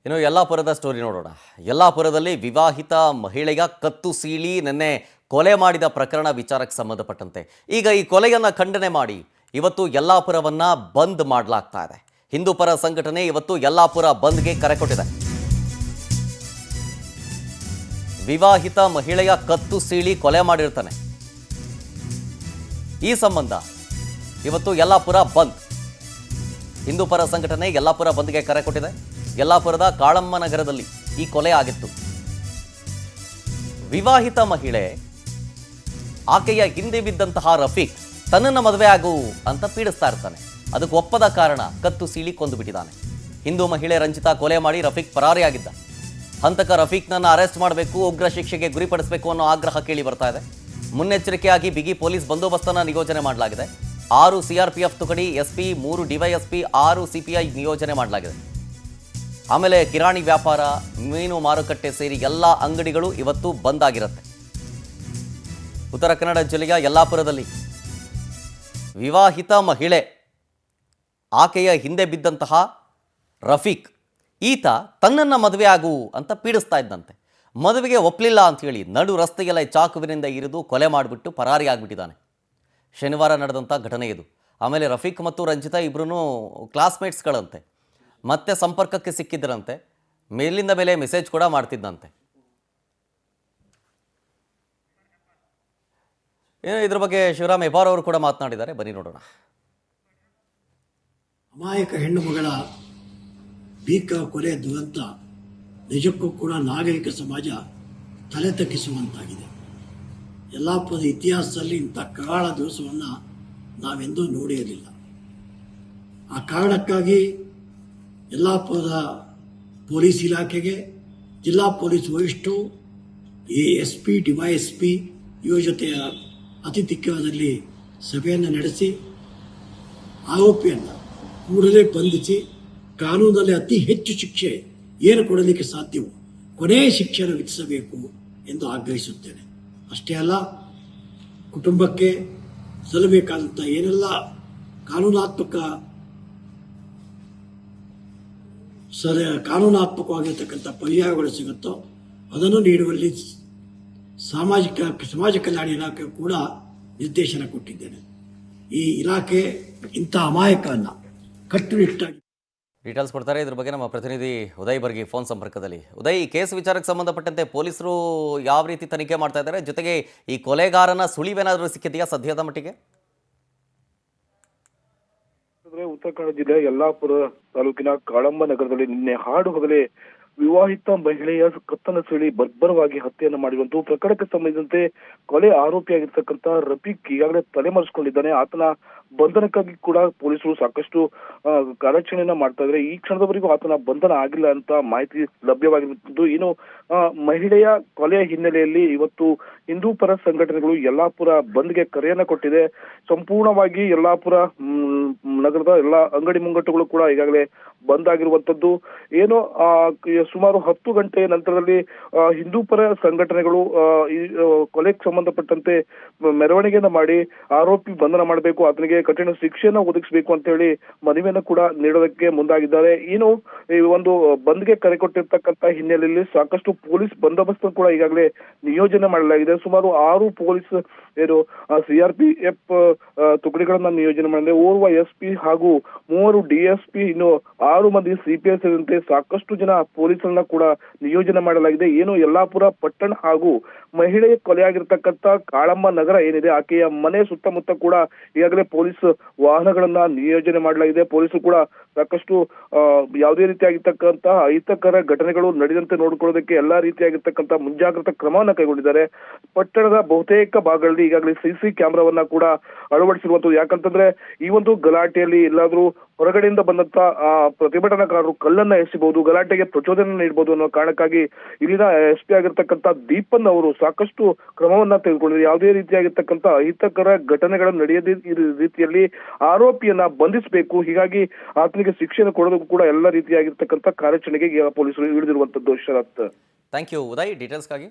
ಇನ್ನು ಯಲ್ಲಾಪುರದ ಸ್ಟೋರಿ ನೋಡೋಣ. ಯಲ್ಲಾಪುರದಲ್ಲಿ ವಿವಾಹಿತ ಮಹಿಳೆಯ ಕತ್ತು ಸೀಳಿ ನಿನ್ನೆ ಕೊಲೆ ಮಾಡಿದ ಪ್ರಕರಣ ವಿಚಾರಕ್ಕೆ ಸಂಬಂಧಪಟ್ಟಂತೆ ಈಗ ಈ ಕೊಲೆಯನ್ನು ಖಂಡನೆ ಮಾಡಿ ಇವತ್ತು ಯಲ್ಲಾಪುರವನ್ನ ಬಂದ್ ಮಾಡಲಾಗ್ತಾ ಇದೆ. ಹಿಂದೂ ಪರ ಸಂಘಟನೆ ಇವತ್ತು ಯಲ್ಲಾಪುರ ಬಂದ್ಗೆ ಕರೆ ಕೊಟ್ಟಿದೆ. ವಿವಾಹಿತ ಮಹಿಳೆಯ ಕತ್ತು ಸೀಳಿ ಕೊಲೆ ಮಾಡಿರ್ತಾನೆ. ಈ ಸಂಬಂಧ ಇವತ್ತು ಯಲ್ಲಾಪುರ ಬಂದ್. ಹಿಂದೂ ಪರ ಸಂಘಟನೆ ಯಲ್ಲಾಪುರ ಬಂದ್ಗೆ ಕರೆ ಕೊಟ್ಟಿದೆ. ಯಲ್ಲಾಪುರದ ಕಾಳಮ್ಮ ನಗರದಲ್ಲಿ ಈ ಕೊಲೆ ಆಗಿತ್ತು. ವಿವಾಹಿತ ಮಹಿಳೆ ಆಕೆಯ ಹಿಂದೆ ಬಿದ್ದಂತಹ ರಫೀಕ್ ತನ್ನನ್ನು ಮದುವೆ ಆಗು ಅಂತ ಪೀಡಿಸ್ತಾ ಇರ್ತಾನೆ. ಅದಕ್ಕೆ ಒಪ್ಪದ ಕಾರಣ ಕತ್ತು ಸೀಳಿ ಕೊಂದು ಬಿಟ್ಟಿದ್ದಾನೆ. ಹಿಂದೂ ಮಹಿಳೆ ರಂಜಿತಾ ಕೊಲೆ ಮಾಡಿ ರಫೀಕ್ ಪರಾರಿಯಾಗಿದ್ದ. ಹಂತಕ ರಫೀಕ್ನನ್ನು ಅರೆಸ್ಟ್ ಮಾಡಬೇಕು, ಉಗ್ರ ಶಿಕ್ಷೆಗೆ ಗುರಿಪಡಿಸಬೇಕು ಅನ್ನೋ ಆಗ್ರಹ ಕೇಳಿ ಬರ್ತಾ ಇದೆ. ಮುನ್ನೆಚ್ಚರಿಕೆಯಾಗಿ ಬಿಗಿ ಪೊಲೀಸ್ ಬಂದೋಬಸ್ತನ್ನು ನಿಯೋಜನೆ ಮಾಡಲಾಗಿದೆ. 6 CRPF ತುಕಡಿ, SP, 3 DYSP, 6 CPI ನಿಯೋಜನೆ ಮಾಡಲಾಗಿದೆ. ಆಮೇಲೆ ಕಿರಾಣಿ ವ್ಯಾಪಾರ, ಮೀನು ಮಾರುಕಟ್ಟೆ ಸೇರಿ ಎಲ್ಲ ಅಂಗಡಿಗಳು ಇವತ್ತು ಬಂದ್ ಆಗಿರುತ್ತೆ. ಉತ್ತರ ಕನ್ನಡ ಜಿಲ್ಲೆಯ ಯಲ್ಲಾಪುರದಲ್ಲಿ ವಿವಾಹಿತ ಮಹಿಳೆ ಆಕೆಯ ಹಿಂದೆ ಬಿದ್ದಂತಹ ರಫೀಕ್ ಈತ ತನ್ನನ್ನು ಮದುವೆ ಆಗು ಅಂತ ಪೀಡಿಸ್ತಾ ಇದ್ದಂತೆ. ಮದುವೆಗೆ ಒಪ್ಪಲಿಲ್ಲ ಅಂಥೇಳಿ ನಡು ರಸ್ತೆಗೆಲ್ಲ ಚಾಕುವಿನಿಂದ ಇರಿದು ಕೊಲೆ ಮಾಡಿಬಿಟ್ಟು ಪರಾರಿಯಾಗಿಬಿಟ್ಟಿದ್ದಾನೆ. ಶನಿವಾರ ನಡೆದಂಥ ಘಟನೆ ಇದು. ಆಮೇಲೆ ರಫೀಕ್ ಮತ್ತು ರಂಜಿತಾ ಇಬ್ಬರೂ ಕ್ಲಾಸ್ಮೇಟ್ಸ್ಗಳಂತೆ. ಮತ್ತೆ ಸಂಪರ್ಕಕ್ಕೆ ಸಿಕ್ಕಿದ್ದರಂತೆ. ಮೇಲಿಂದ ಮೇಲೆ ಮೆಸೇಜ್ ಕೂಡ ಮಾಡ್ತಿದ್ದಂತೆ. ಇದ್ರ ಬಗ್ಗೆ ಶಿವರಾಮ್ ಹೆಬ್ಬಾರ್ ಅವರು ಕೂಡ ಮಾತನಾಡಿದ್ದಾರೆ. ಬನ್ನಿ ನೋಡೋಣ. ಅಮಾಯಕ ಹೆಣ್ಣು ಮಗಳ ಭೀಕರ ಕೊಲೆ ದುರಂತ ನಿಜಕ್ಕೂ ಕೂಡ ನಾಗರಿಕ ಸಮಾಜ ತಲೆ ತಗ್ಗಿಸುವಂತಾಗಿದೆ. ಯಲ್ಲಾಪುರದ ಇತಿಹಾಸದಲ್ಲಿ ಇಂಥ ಕರಾಳ ದಿವಸವನ್ನು ನಾವೆಂದೂ ನೋಡಿರಲಿಲ್ಲ. ಆ ಕಾರಣಕ್ಕಾಗಿ ಯಲ್ಲಾಪುರದ ಪೊಲೀಸ್ ಇಲಾಖೆಗೆ ಜಿಲ್ಲಾ ಪೊಲೀಸ್ ವರಿಷ್ಠರು SP, DYSP ಜೊತೆಯ ಅತಿಥಿಕ್ಯದಲ್ಲಿ ಸಭೆಯನ್ನು ನಡೆಸಿ ಆರೋಪಿಯನ್ನು ಕೂಡಲೇ ಬಂಧಿಸಿ ಕಾನೂನಲ್ಲಿ ಅತಿ ಹೆಚ್ಚು ಶಿಕ್ಷೆ ಏನು ಕೊಡಲಿಕ್ಕೆ ಸಾಧ್ಯವೋ ಕೊನೆಯ ಶಿಕ್ಷೆಯನ್ನು ವಿಧಿಸಬೇಕು ಎಂದು ಆಗ್ರಹಿಸುತ್ತೇನೆ. ಅಷ್ಟೇ ಅಲ್ಲ, ಕುಟುಂಬಕ್ಕೆ ಸಲ್ಲಬೇಕಾದಂಥ ಏನೆಲ್ಲ ಕಾನೂನಾತ್ಮಕವಾಗಿರ್ತಕ್ಕಂಥ ಪರ್ಯಾಯಗಳು ಸಿಗುತ್ತೋ ಅದನ್ನು ನೀಡುವಲ್ಲಿ ಸಮಾಜ ಕಲ್ಯಾಣ ಇಲಾಖೆ ಕೂಡ ನಿರ್ದೇಶನ ಕೊಟ್ಟಿದ್ದೇನೆ. ಈ ಇಲಾಖೆ ಇಂಥ ಅಮಾಯಕವನ್ನು ಕಟ್ಟುನಿಟ್ಟಾಗಿ ಡೀಟೇಲ್ಸ್ ಕೊಡ್ತಾರೆ. ಇದ್ರ ಬಗ್ಗೆ ನಮ್ಮ ಪ್ರತಿನಿಧಿ ಉದಯ್ ಬರ್ಗಿ ಫೋನ್ ಸಂಪರ್ಕದಲ್ಲಿ. ಉದಯ್, ಈ ಕೇಸ್ ವಿಚಾರಕ್ಕೆ ಸಂಬಂಧಪಟ್ಟಂತೆ ಪೊಲೀಸರು ಯಾವ ರೀತಿ ತನಿಖೆ ಮಾಡ್ತಾ ಇದ್ದಾರೆ? ಜೊತೆಗೆ ಈ ಕೊಲೆಗಾರನ ಸುಳಿವೇನಾದರೂ ಸಿಕ್ಕಿದೆಯಾ ಸದ್ಯದ ಮಟ್ಟಿಗೆ? ಉತ್ತರ ಕನ್ನಡ ಜಿಲ್ಲೆ ಯಲ್ಲಾಪುರ ತಾಲೂಕಿನ ಕಾಳಮ್ಮ ನಗರದಲ್ಲಿ ನಿನ್ನೆ ಹಾಡು ಹಗಲೇ ವಿವಾಹಿತ ಮಹಿಳೆಯ ಕತ್ತನ್ನು ಸೀಳಿ ಬರ್ಬರವಾಗಿ ಹತ್ಯೆಯನ್ನು ಮಾಡಿರುವಂತಹ ಪ್ರಕರಣಕ್ಕೆ ಸಂಬಂಧಿಸಿದಂತೆ ಕೊಲೆ ಆರೋಪಿಯಾಗಿರ್ತಕ್ಕಂಥ ರಫೀಕ್ ಈಗಾಗಲೇ ತಲೆಮರೆಸಿಕೊಂಡಿದ್ದಾನೆ. ಆತನ ಬಂಧನಕ್ಕಾಗಿ ಕೂಡ ಪೊಲೀಸರು ಸಾಕಷ್ಟು ಕಾರ್ಯಾಚರಣೆಯನ್ನ ಮಾಡ್ತಾ ಇದ್ದಾರೆ. ಈ ಕ್ಷಣದವರೆಗೂ ಆತನ ಬಂಧನ ಆಗಿಲ್ಲ ಅಂತ ಮಾಹಿತಿ ಲಭ್ಯವಾಗಿರುತ್ತದೆ. ಇನ್ನು ಮಹಿಳೆಯ ಕೊಲೆಯ ಹಿನ್ನೆಲೆಯಲ್ಲಿ ಇವತ್ತು ಹಿಂದೂ ಪರ ಸಂಘಟನೆಗಳು ಯಲ್ಲಾಪುರ ಬಂದ್ಗೆ ಕರೆಯನ್ನ ಕೊಟ್ಟಿದೆ. ಸಂಪೂರ್ಣವಾಗಿ ಯಲ್ಲಾಪುರ ನಗರದ ಎಲ್ಲಾ ಅಂಗಡಿ ಮುಂಗಟ್ಟುಗಳು ಕೂಡ ಈಗಾಗಲೇ ಬಂದ್ ಆಗಿರುವಂತದ್ದು. ಏನು ಸುಮಾರು 10 ಗಂಟೆಯ ನಂತರದಲ್ಲಿ ಹಿಂದೂ ಪರ ಸಂಘಟನೆಗಳು ಈ ಕೊಲೆಗೆ ಸಂಬಂಧಪಟ್ಟಂತೆ ಮೆರವಣಿಗೆಯನ್ನ ಮಾಡಿ ಆರೋಪಿ ಬಂಧನ ಮಾಡಬೇಕು, ಆತನಿಗೆ ಕಠಿಣ ಶಿಕ್ಷೆಯನ್ನು ಒದಗಿಸಬೇಕು ಅಂತ ಹೇಳಿ ಮನವಿಯನ್ನು ಕೂಡ ನೀಡೋದಕ್ಕೆ ಮುಂದಾಗಿದ್ದಾರೆ. ಇನ್ನು ಈ ಒಂದು ಬಂದ್ಗೆ ಕರೆ ಕೊಟ್ಟಿರ್ತಕ್ಕಂಥ ಹಿನ್ನೆಲೆಯಲ್ಲಿ ಸಾಕಷ್ಟು ಪೊಲೀಸ್ ಬಂದೋಬಸ್ತ್ ಕೂಡ ಈಗಾಗಲೇ ನಿಯೋಜನೆ ಮಾಡಲಾಗಿದೆ. ಸುಮಾರು 6 ಪೊಲೀಸ್ CRPF ತುಕಡಿಗಳನ್ನ ನಿಯೋಜನೆ ಮಾಡಿದೆ. ಓರ್ವ SP ಹಾಗೂ 3 DSP, ಇನ್ನು 6 ಮಂದಿ CPI ಸೇರಿದಂತೆ ಸಾಕಷ್ಟು ಜನ ಪೊಲೀಸರನ್ನ ಕೂಡ ನಿಯೋಜನೆ ಮಾಡಲಾಗಿದೆ. ಏನು ಯಲ್ಲಾಪುರ ಪಟ್ಟಣ ಹಾಗೂ ಮಹಿಳೆಯ ಕೊಲೆಯಾಗಿರ್ತಕ್ಕಂಥ ಕಾಳಮ್ಮ ನಗರ ಏನಿದೆ, ಆಕೆಯ ಮನೆ ಸುತ್ತಮುತ್ತ ಕೂಡ ಈಗಾಗಲೇ ಪೊಲೀಸ್ ವಾಹನಗಳನ್ನ ನಿಯೋಜನೆ ಮಾಡಲಾಗಿದೆ. ಪೊಲೀಸರು ಕೂಡ ಸಾಕಷ್ಟು ಯಾವುದೇ ರೀತಿಯಾಗಿರ್ತಕ್ಕಂಥ ಅಹಿತಕರ ಘಟನೆಗಳು ನಡೆದಂತೆ ನೋಡಿಕೊಳ್ಳೋದಕ್ಕೆ ಎಲ್ಲಾ ರೀತಿಯಾಗಿರ್ತಕ್ಕಂಥ ಮುಂಜಾಗ್ರತಾ ಕ್ರಮವನ್ನ ಕೈಗೊಂಡಿದ್ದಾರೆ. ಪಟ್ಟಣದ ಬಹುತೇಕ ಭಾಗಗಳಲ್ಲಿ ಈಗಾಗಲೇ CC ಕ್ಯಾಮೆರಾವನ್ನ ಕೂಡ ಅಳವಡಿಸಿರುವಂತದ್ದು. ಯಾಕಂತಂದ್ರೆ ಈ ಒಂದು ಗಲಾಟೆಯಲ್ಲಿ ಎಲ್ಲಾದ್ರೂ ಹೊರಗಡೆಯಿಂದ ಬಂದಂತ ಪ್ರತಿಭಟನಾಕಾರರು ಕಲ್ಲನ್ನ ಎಸೆಯಬಹುದು, ಗಲಾಟೆಗೆ ಪ್ರಚೋದನೆ ನೀಡಬಹುದು ಅನ್ನೋ ಕಾರಣಕ್ಕಾಗಿ ಇಲ್ಲಿನ SP ಆಗಿರ್ತಕ್ಕಂಥ ದೀಪನ್ ಅವರು ಸಾಕಷ್ಟು ಕ್ರಮವನ್ನ ತೆಗೆದುಕೊಂಡಿದ್ದಾರೆ. ಯಾವುದೇ ರೀತಿಯಾಗಿರ್ತಕ್ಕಂಥ ಅಹಿತಕರ ಘಟನೆಗಳನ್ನು ನಡೆಯದೇ ರೀತಿಯಲ್ಲಿ ಆರೋಪಿಯನ್ನ ಬಂಧಿಸಬೇಕು, ಹೀಗಾಗಿ ಆತನಿಗೆ ಶಿಕ್ಷೆಯನ್ನು ಕೊಡೋದಕ್ಕೂ ಕೂಡ ಎಲ್ಲ ರೀತಿಯಾಗಿರ್ತಕ್ಕಂಥ ಕಾರ್ಯಾಚರಣೆಗೆ ಪೊಲೀಸರು ಇಳಿದಿರುವಂತದ್ದು. ಶರತ್, ಥ್ಯಾಂಕ್ ಯು ಉದಯ್ ಡೀಟೇಲ್ಸ್ಗಾಗಿ.